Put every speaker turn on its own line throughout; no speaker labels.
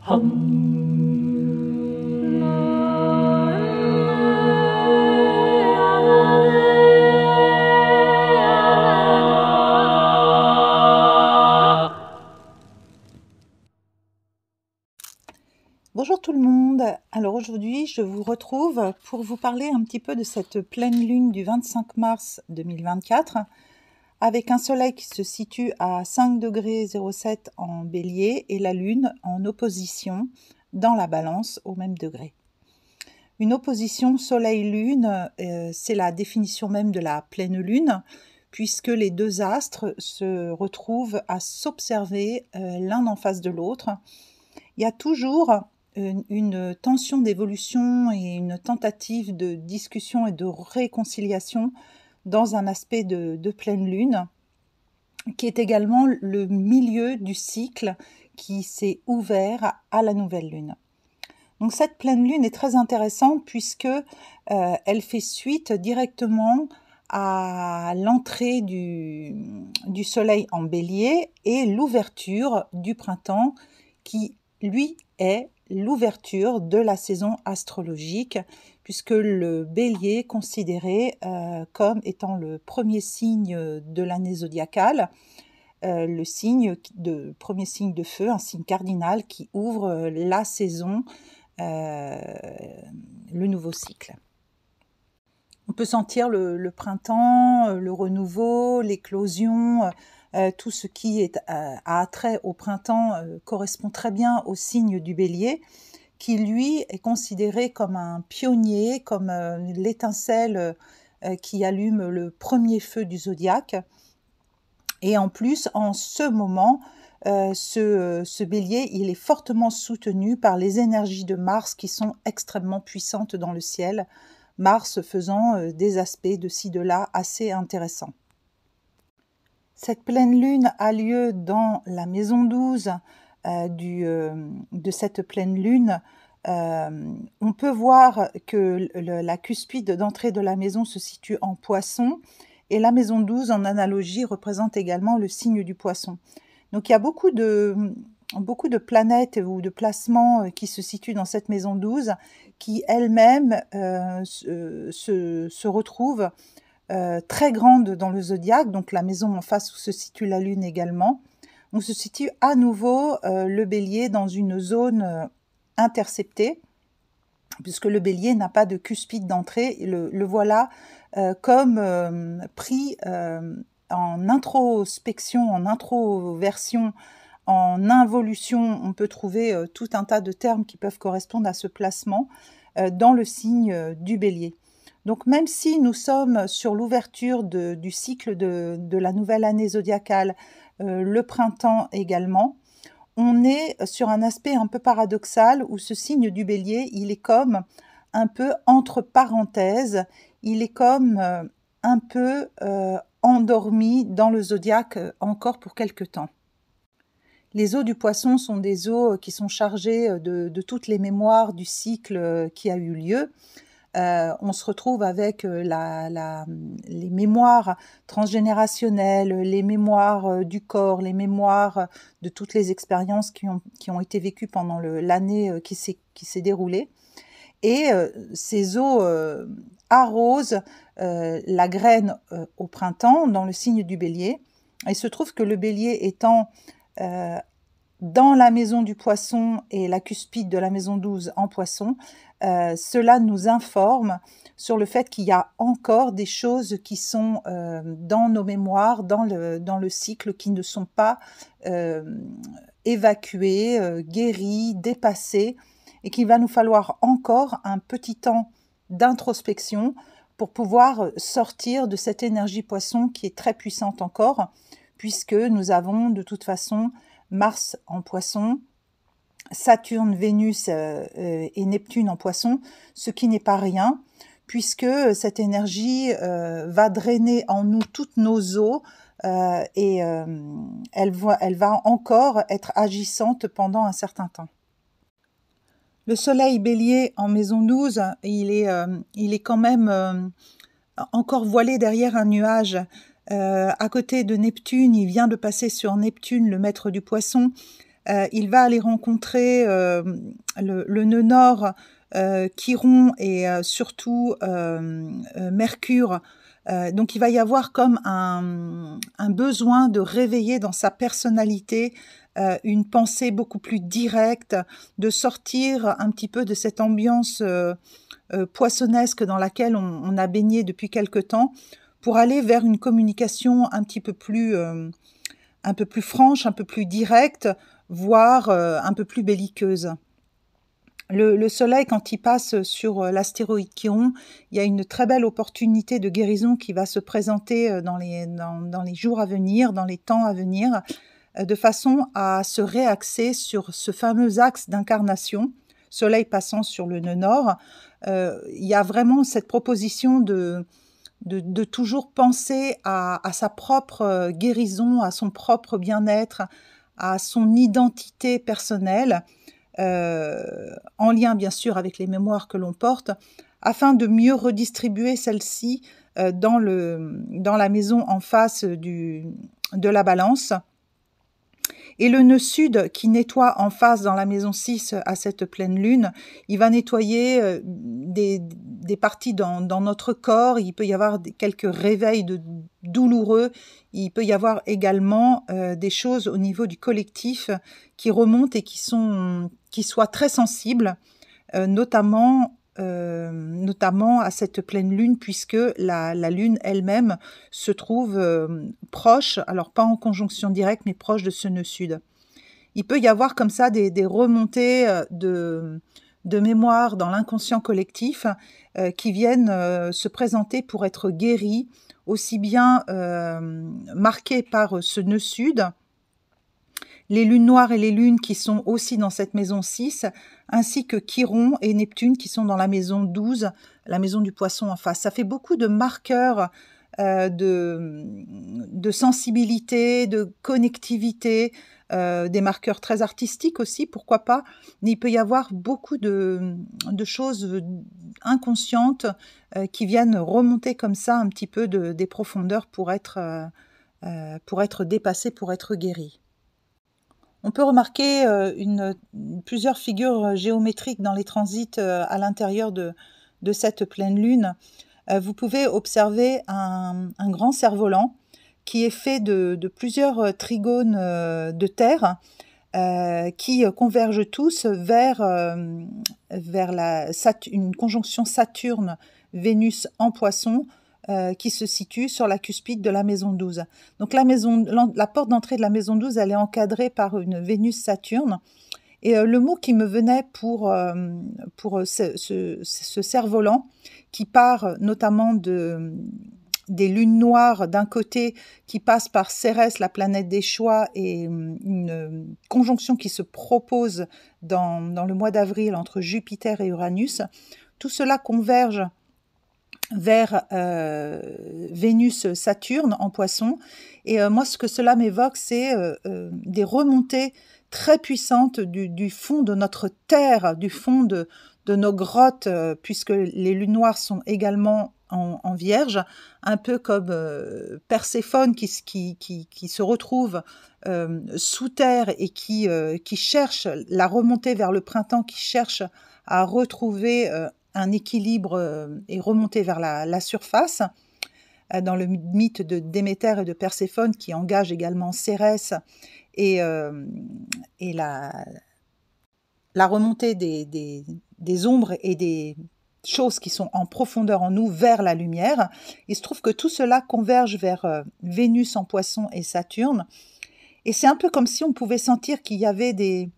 Bonjour tout le monde. Alors aujourd'hui, je vous retrouve pour vous parler un petit peu de cette pleine lune du 25 mars 2024 avec un soleil qui se situe à 5 degrés 07 en bélier et la lune en opposition dans la balance au même degré. Une opposition soleil-lune, c'est la définition même de la pleine lune puisque les deux astres se retrouvent à s'observer l'un en face de l'autre. Il y a toujours une tension d'évolution et une tentative de discussion et de réconciliation dans un aspect de pleine lune, qui est également le milieu du cycle qui s'est ouvert à la nouvelle lune. Donc cette pleine lune est très intéressante puisque elle fait suite directement à l'entrée du soleil en bélier et l'ouverture du printemps qui, lui, est l'ouverture de la saison astrologique, puisque le bélier est considéré comme étant le premier signe de l'année zodiacale, premier signe de feu, un signe cardinal qui ouvre la saison, le nouveau cycle. On peut sentir le printemps, le renouveau, l'éclosion. Tout ce qui a attrait au printemps correspond très bien au signe du bélier, qui lui est considéré comme un pionnier, comme l'étincelle qui allume le premier feu du zodiaque. Et en plus, en ce moment, ce bélier, il est fortement soutenu par les énergies de Mars qui sont extrêmement puissantes dans le ciel, Mars faisant des aspects de ci, de là assez intéressants. Cette pleine lune a lieu dans la maison 12 de cette pleine lune. On peut voir que la cuspide d'entrée de la maison se situe en poisson et la maison 12 en analogie représente également le signe du poisson. Donc il y a beaucoup de planètes ou de placements qui se situent dans cette maison 12 qui elles-mêmes se retrouvent très grande dans le zodiaque, donc la maison en face où se situe la lune également. On se situe à nouveau le bélier dans une zone interceptée, puisque le bélier n'a pas de cuspide d'entrée. Le voilà comme pris en introspection, en introversion, en involution. On peut trouver tout un tas de termes qui peuvent correspondre à ce placement dans le signe du bélier. Donc même si nous sommes sur l'ouverture du cycle de la nouvelle année zodiacale, le printemps également, on est sur un aspect un peu paradoxal où ce signe du bélier, il est comme un peu entre parenthèses, il est comme un peu endormi dans le zodiaque encore pour quelque temps. Les eaux du poisson sont des eaux qui sont chargées de toutes les mémoires du cycle qui a eu lieu. On se retrouve avec les mémoires transgénérationnelles, les mémoires du corps, les mémoires de toutes les expériences qui ont été vécues pendant l'année qui s'est déroulée. Et ces eaux arrosent la graine au printemps dans le signe du bélier. Il se trouve que le bélier étant dans la maison du poisson et la cuspide de la maison 12 en poisson, cela nous informe sur le fait qu'il y a encore des choses qui sont dans nos mémoires, dans le cycle, qui ne sont pas évacuées, guéries, dépassées, et qu'il va nous falloir encore un petit temps d'introspection pour pouvoir sortir de cette énergie poisson qui est très puissante encore, puisque nous avons de toute façon Mars en poisson, Saturne, Vénus et Neptune en poisson, ce qui n'est pas rien, puisque cette énergie va drainer en nous toutes nos eaux et elle va encore être agissante pendant un certain temps. Le soleil bélier en maison 12, il est quand même encore voilé derrière un nuage. À côté de Neptune, il vient de passer sur Neptune, le maître du poisson, Il va aller rencontrer le nœud nord, Chiron et surtout Mercure. Donc il va y avoir comme un besoin de réveiller dans sa personnalité une pensée beaucoup plus directe, de sortir un petit peu de cette ambiance poissonnesque dans laquelle on a baigné depuis quelque temps, pour aller vers une communication un peu plus franche, un peu plus directe, voire un peu plus belliqueuse. Le Soleil, quand il passe sur l'astéroïde Chiron, il y a une très belle opportunité de guérison qui va se présenter dans les jours à venir, dans les temps à venir, de façon à se réaxer sur ce fameux axe d'incarnation, Soleil passant sur le nœud nord. Il y a vraiment cette proposition de toujours penser à sa propre guérison, à son propre bien-être, à son identité personnelle, en lien bien sûr avec les mémoires que l'on porte, afin de mieux redistribuer celle-ci dans la maison en face de la Balance. Et le nœud sud qui nettoie en face dans la maison 6 à cette pleine lune, il va nettoyer des parties dans notre corps. Il peut y avoir quelques réveils douloureux. Il peut y avoir également des choses au niveau du collectif qui remontent et qui soient très sensibles, notamment à cette pleine lune, puisque la lune elle-même se trouve proche, alors pas en conjonction directe, mais proche de ce nœud sud. Il peut y avoir comme ça des remontées de mémoire dans l'inconscient collectif qui viennent se présenter pour être guéries, aussi bien marquées par ce nœud sud, les lunes noires et les lunes qui sont aussi dans cette maison 6, ainsi que Chiron et Neptune qui sont dans la maison 12, la maison du poisson en face. Ça fait beaucoup de marqueurs de sensibilité, de connectivité, des marqueurs très artistiques aussi, pourquoi pas, mais il peut y avoir beaucoup de choses inconscientes qui viennent remonter comme ça un petit peu des profondeurs pour être dépassées, pour être guéries. On peut remarquer plusieurs figures géométriques dans les transits à l'intérieur de cette pleine lune. Vous pouvez observer un grand cerf-volant qui est fait de plusieurs trigones de terre qui convergent tous vers une conjonction Saturne-Vénus en Poisson qui se situe sur la cuspide de la maison 12. Donc la porte d'entrée de la maison 12, elle est encadrée par une Vénus-Saturne. Et le mot qui me venait pour ce cerf-volant, qui part notamment des lunes noires d'un côté, qui passe par Cérès, la planète des choix, et une conjonction qui se propose dans le mois d'avril entre Jupiter et Uranus, tout cela converge vers Vénus-Saturne en Poisson. Et moi, ce que cela m'évoque, c'est des remontées très puissantes du fond de notre terre, du fond de nos grottes, puisque les lunes noires sont également en Vierge, un peu comme Perséphone qui se retrouve sous terre et qui cherche la remontée vers le printemps, qui cherche à retrouver un équilibre et remonter vers la surface, dans le mythe de Déméter et de Perséphone qui engage également Cérès et la remontée des ombres et des choses qui sont en profondeur en nous vers la lumière. Il se trouve que tout cela converge vers Vénus en Poisson et Saturne, et c'est un peu comme si on pouvait sentir qu'il y avait des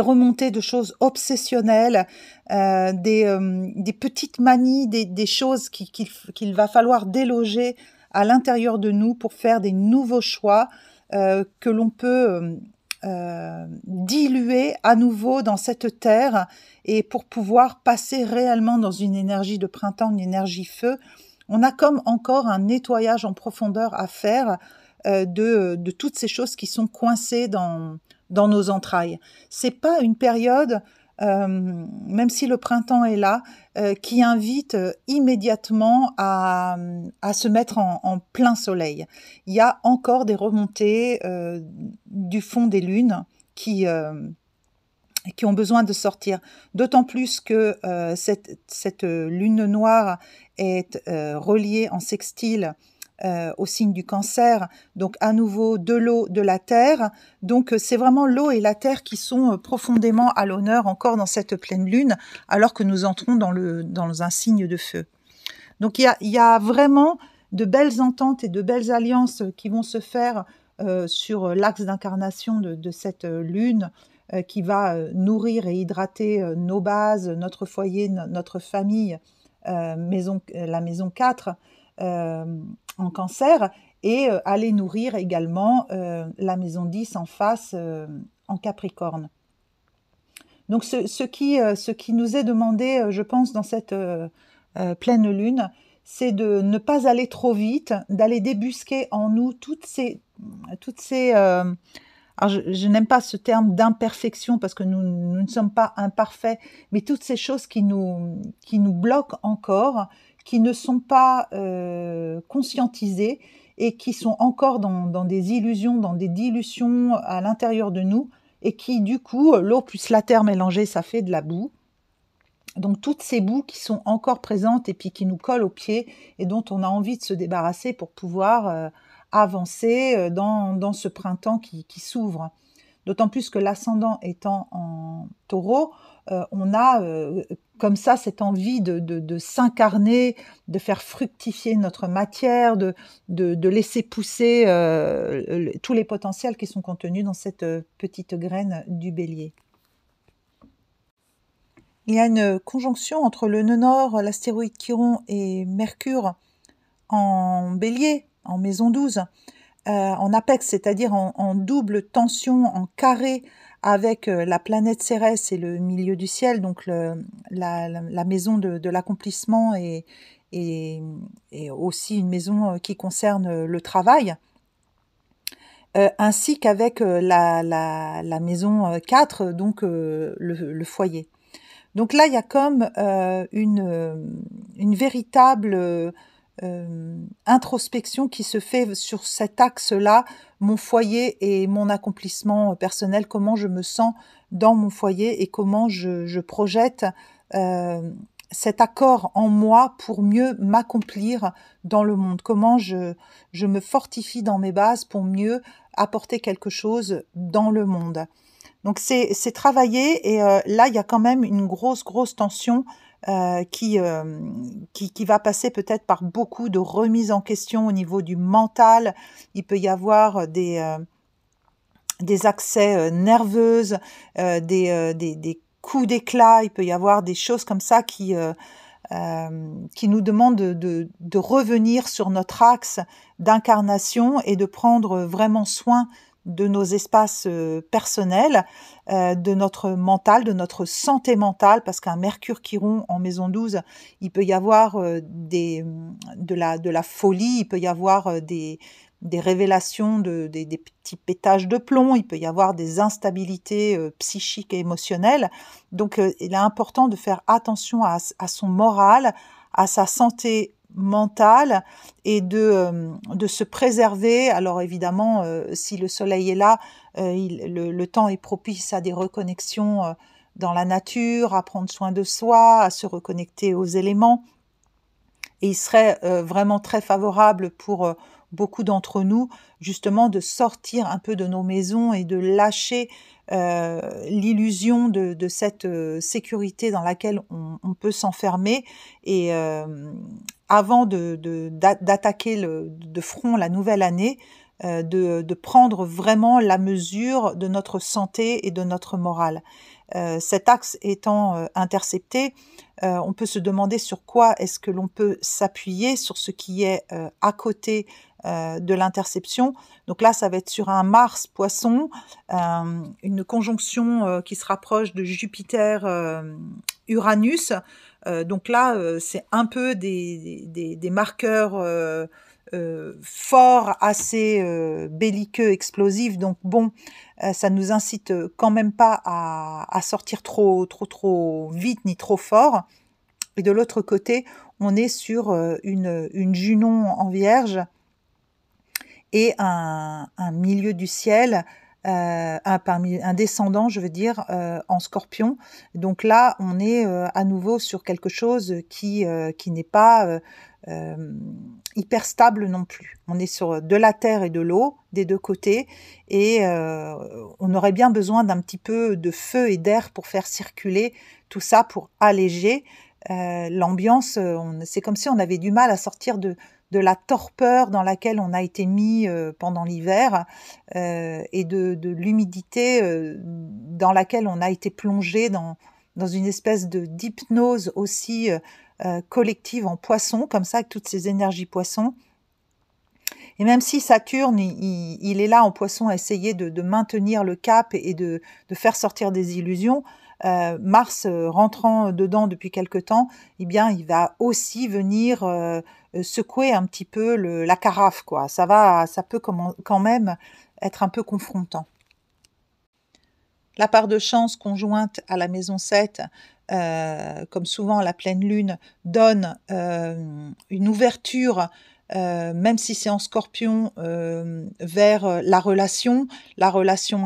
remontées de choses obsessionnelles, des petites manies, des choses qu'il va falloir déloger à l'intérieur de nous pour faire des nouveaux choix que l'on peut diluer à nouveau dans cette terre, et pour pouvoir passer réellement dans une énergie de printemps, une énergie feu. On a comme encore un nettoyage en profondeur à faire de toutes ces choses qui sont coincées dans nos entrailles. C'est pas une période, même si le printemps est là, qui invite immédiatement à se mettre en plein soleil. Il y a encore des remontées du fond des lunes, qui ont besoin de sortir. D'autant plus que cette lune noire est reliée en sextile au signe du Cancer, donc à nouveau de l'eau, de la terre. Donc c'est vraiment l'eau et la terre qui sont profondément à l'honneur encore dans cette pleine lune, alors que nous entrons dans un signe de feu. Donc il y a vraiment de belles ententes et de belles alliances qui vont se faire sur l'axe d'incarnation de cette lune, qui va nourrir et hydrater nos bases, notre foyer, notre famille, la maison 4 en Cancer, et aller nourrir également la maison 10 en face en Capricorne. Donc ce qui nous est demandé, je pense, dans cette pleine lune, c'est de ne pas aller trop vite, d'aller débusquer en nous toutes ces alors je n'aime pas ce terme d'imperfection parce que nous ne sommes pas imparfaits, mais toutes ces choses qui nous bloquent encore, qui ne sont pas conscientisées et qui sont encore dans des illusions, dans des dilutions à l'intérieur de nous, et qui, du coup, l'eau plus la terre mélangée, ça fait de la boue. Donc toutes ces boues qui sont encore présentes et puis qui nous collent aux pieds et dont on a envie de se débarrasser pour pouvoir avancer dans ce printemps qui s'ouvre. D'autant plus que l'ascendant étant en Taureau, on a comme ça cette envie de s'incarner, de faire fructifier notre matière, de laisser pousser tous les potentiels qui sont contenus dans cette petite graine du Bélier. Il y a une conjonction entre le nœud nord, l'astéroïde Chiron et Mercure en Bélier, en maison 12, en apex, c'est-à-dire en double tension, en carré avec la planète Cérès et le milieu du ciel, donc la maison de l'accomplissement et aussi une maison qui concerne le travail, ainsi qu'avec la maison 4, donc le foyer. Donc là, il y a comme une véritable introspection qui se fait sur cet axe-là, mon foyer et mon accomplissement personnel, comment je me sens dans mon foyer et comment je projette cet accord en moi pour mieux m'accomplir dans le monde, comment je me fortifie dans mes bases pour mieux apporter quelque chose dans le monde. Donc c'est travaillé, et là il y a quand même une grosse tension qui va passer peut-être par beaucoup de remises en question au niveau du mental. Il peut y avoir des accès nerveuses, des coups d'éclat, il peut y avoir des choses comme ça qui nous demandent de revenir sur notre axe d'incarnation et de prendre vraiment soin de nos espaces personnels, de notre mental, de notre santé mentale, parce qu'un Mercure Chiron en maison 12, il peut y avoir de la folie, il peut y avoir des révélations, des petits pétages de plomb, il peut y avoir des instabilités psychiques et émotionnelles. Donc il est important de faire attention à son moral, à sa santé mentale, et de se préserver. Alors évidemment, si le soleil est là, le temps est propice à des reconnexions dans la nature, à prendre soin de soi, à se reconnecter aux éléments, et il serait vraiment très favorable pour beaucoup d'entre nous, justement, de sortir un peu de nos maisons et de lâcher l'illusion de cette sécurité dans laquelle on peut s'enfermer, et avant d'attaquer de front la nouvelle année, de prendre vraiment la mesure de notre santé et de notre morale. Cet axe étant intercepté, on peut se demander sur quoi est-ce que l'on peut s'appuyer, sur ce qui est à côté de l'interception. Donc là, ça va être sur un Mars Poisson, une conjonction qui se rapproche de Jupiter Uranus. Donc là, c'est un peu des marqueurs forts, assez belliqueux, explosifs. Donc bon, ça nous incite quand même pas à sortir trop vite ni trop fort. Et de l'autre côté, on est sur une Junon en Vierge et un milieu du ciel un descendant, je veux dire, en Scorpion. Donc là, on est à nouveau sur quelque chose qui n'est pas hyper stable non plus. On est sur de la terre et de l'eau des deux côtés, et on aurait bien besoin d'un petit peu de feu et d'air pour faire circuler tout ça, pour alléger l'ambiance. C'est comme si on avait du mal à sortir de la torpeur dans laquelle on a été mis pendant l'hiver, et de l'humidité dans laquelle on a été plongé dans une espèce d'hypnose aussi collective en poisson, comme ça, avec toutes ces énergies poissons. Et même si Saturne, il est là en poisson à essayer de maintenir le cap et de faire sortir des illusions, Mars rentrant dedans depuis quelque temps, eh bien, il va aussi venir secouer un petit peu la carafe, quoi. Ça peut quand même être un peu confrontant. La part de chance conjointe à la maison 7, comme souvent à la pleine lune, donne une ouverture, même si c'est en Scorpion, vers la relation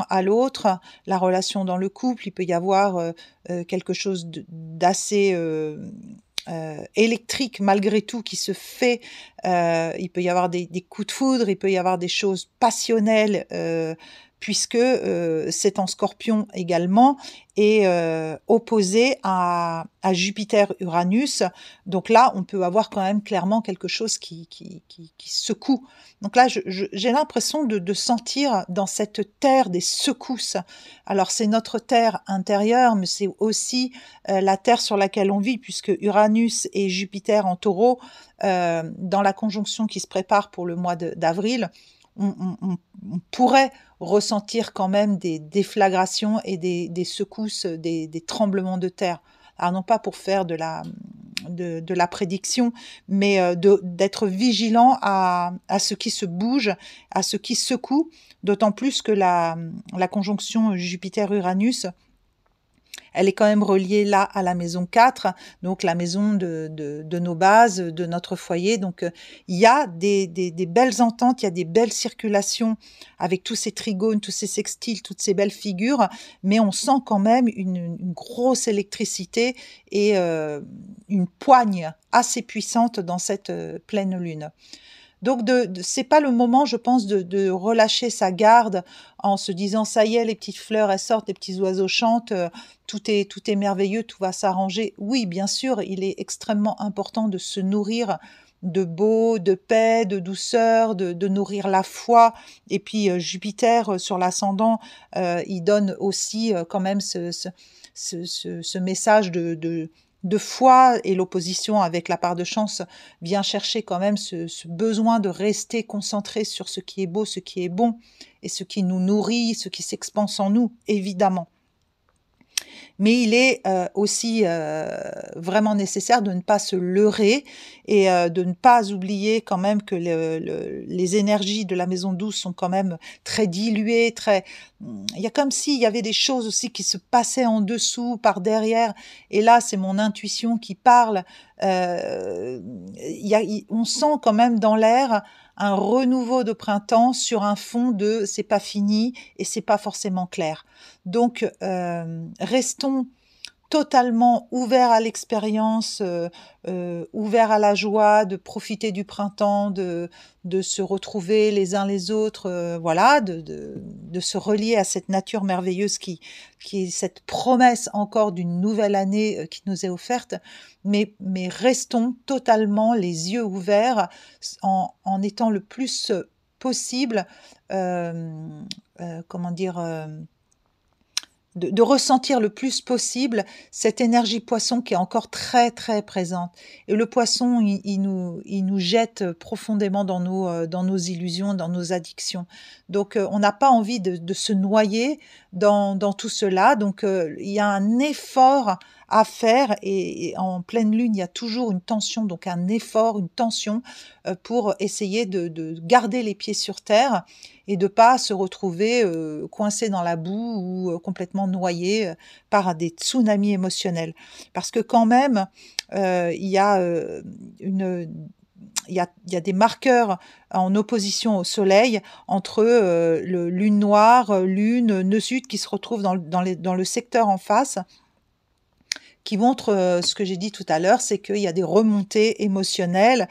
à l'autre, la relation dans le couple. Il peut y avoir quelque chose d'assez électrique malgré tout qui se fait. Il peut y avoir des coups de foudre, il peut y avoir des choses passionnelles, puisque c'est en Scorpion également, et opposé à Jupiter-Uranus. Donc là, on peut avoir quand même clairement quelque chose qui secoue. Donc là, j'ai l'impression de sentir dans cette terre des secousses. Alors c'est notre terre intérieure, mais c'est aussi la terre sur laquelle on vit, puisque Uranus et Jupiter en Taureau, dans la conjonction qui se prépare pour le mois d'avril, on pourrait ressentir quand même des déflagrations et des secousses, des tremblements de terre. Alors non pas pour faire de la prédiction, mais d'être vigilant à ce qui se bouge, à ce qui secoue, d'autant plus que la conjonction Jupiter-Uranus, elle est quand même reliée là à la maison 4, donc la maison de nos bases, de notre foyer. Donc il y a des belles ententes, il y a des belles circulations avec tous ces trigones, tous ces sextiles, toutes ces belles figures, mais on sent quand même une grosse électricité et une poigne assez puissante dans cette pleine lune. Donc, c'est pas le moment, je pense, de relâcher sa garde en se disant ça y est, les petites fleurs elles sortent, les petits oiseaux chantent, tout est merveilleux, tout va s'arranger. Oui, bien sûr, il est extrêmement important de se nourrir de beau, de paix, de douceur, de nourrir la foi. Et puis Jupiter sur l'ascendant, il donne aussi quand même ce message de foi, et l'opposition avec la part de chance vient chercher quand même ce besoin de rester concentré sur ce qui est beau, ce qui est bon, et ce qui nous nourrit, ce qui s'expanse en nous, évidemment. Mais il est aussi vraiment nécessaire de ne pas se leurrer et de ne pas oublier quand même que les énergies de la maison 12 sont quand même très diluées, il y a comme s'il y avait des choses aussi qui se passaient en dessous, par derrière, et là c'est mon intuition qui parle. On sent quand même dans l'air un renouveau de printemps sur un fond de c'est pas fini et c'est pas forcément clair. Donc restons totalement ouverts à l'expérience, ouverts à la joie, de profiter du printemps, de se retrouver les uns les autres, voilà, de se relier à cette nature merveilleuse qui est cette promesse encore d'une nouvelle année qui nous est offerte, mais restons totalement les yeux ouverts en étant le plus possible, comment dire, de ressentir le plus possible cette énergie poisson qui est encore très très présente. Et le poisson, il nous jette profondément dans nos illusions, dans nos addictions. Donc on n'a pas envie de se noyer dans tout cela. Donc il y a un effort à faire, et en pleine lune, il y a toujours une tension, donc un effort, une tension pour essayer de garder les pieds sur terre et de pas se retrouver coincé dans la boue ou complètement noyé par des tsunamis émotionnels. Parce que quand même, il y a il y a des marqueurs en opposition au soleil entre le lune noire, lune, nœud sud qui se retrouvent dans le secteur en face, qui montre ce que j'ai dit tout à l'heure, c'est qu'il y a des remontées émotionnelles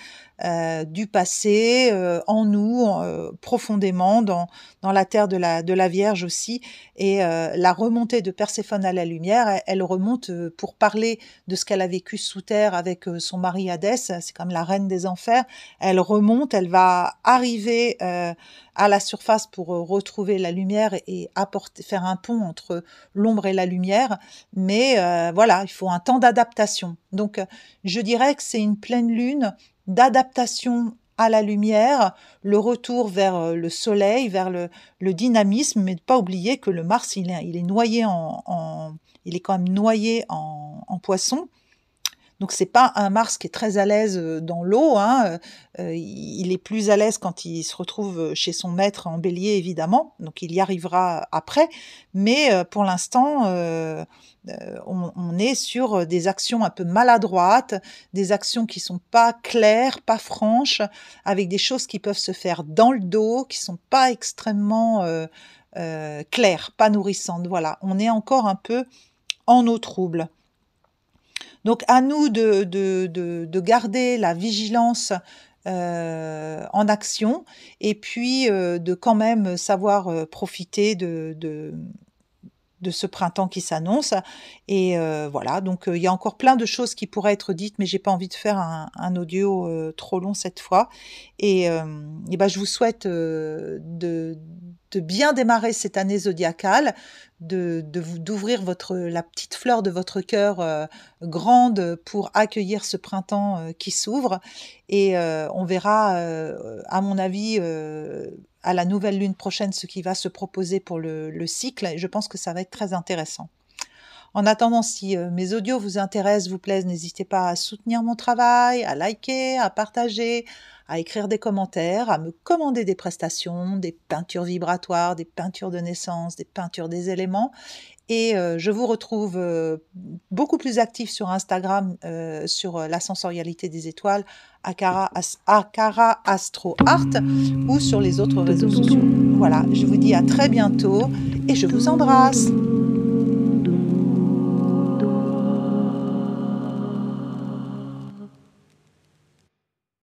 du passé en nous, profondément, dans la terre de la Vierge aussi. Et la remontée de Perséphone à la lumière, elle remonte pour parler de ce qu'elle a vécu sous terre avec son mari Hadès, c'est comme la reine des enfers. Elle remonte, elle va arriver à la surface pour retrouver la lumière et faire un pont entre l'ombre et la lumière. Mais voilà, il faut un temps d'adaptation. Donc, je dirais que c'est une pleine lune d'adaptation à la lumière, le retour vers le soleil, vers le dynamisme, mais ne pas oublier que le Mars, il est noyé il est quand même noyé en poisson. Donc c'est pas un Mars qui est très à l'aise dans l'eau, hein. Il est plus à l'aise quand il se retrouve chez son maître en Bélier, évidemment, donc il y arrivera après, mais pour l'instant, on est sur des actions un peu maladroites, des actions qui sont pas claires, pas franches, avec des choses qui peuvent se faire dans le dos, qui sont pas extrêmement claires, pas nourrissantes. Voilà, on est encore un peu en eau trouble. Donc à nous de garder la vigilance en action et puis de quand même savoir profiter de ce printemps qui s'annonce. Et voilà, donc il y a encore plein de choses qui pourraient être dites, mais j'ai pas envie de faire un audio trop long cette fois. Et ben, je vous souhaite de bien démarrer cette année zodiacale, d'ouvrir la petite fleur de votre cœur grande pour accueillir ce printemps qui s'ouvre. Et on verra, à mon avis, à la nouvelle lune prochaine, ce qui va se proposer pour le cycle. Et je pense que ça va être très intéressant. En attendant, si mes audios vous intéressent, vous plaisent, n'hésitez pas à soutenir mon travail, à liker, à partager, à écrire des commentaires, à me commander des prestations, des peintures vibratoires, des peintures de naissance, des peintures des éléments. Et je vous retrouve beaucoup plus actif sur Instagram, sur la sensorialité des étoiles, Akara Astro Art, ou sur les autres réseaux sociaux. Voilà, je vous dis à très bientôt et je vous embrasse.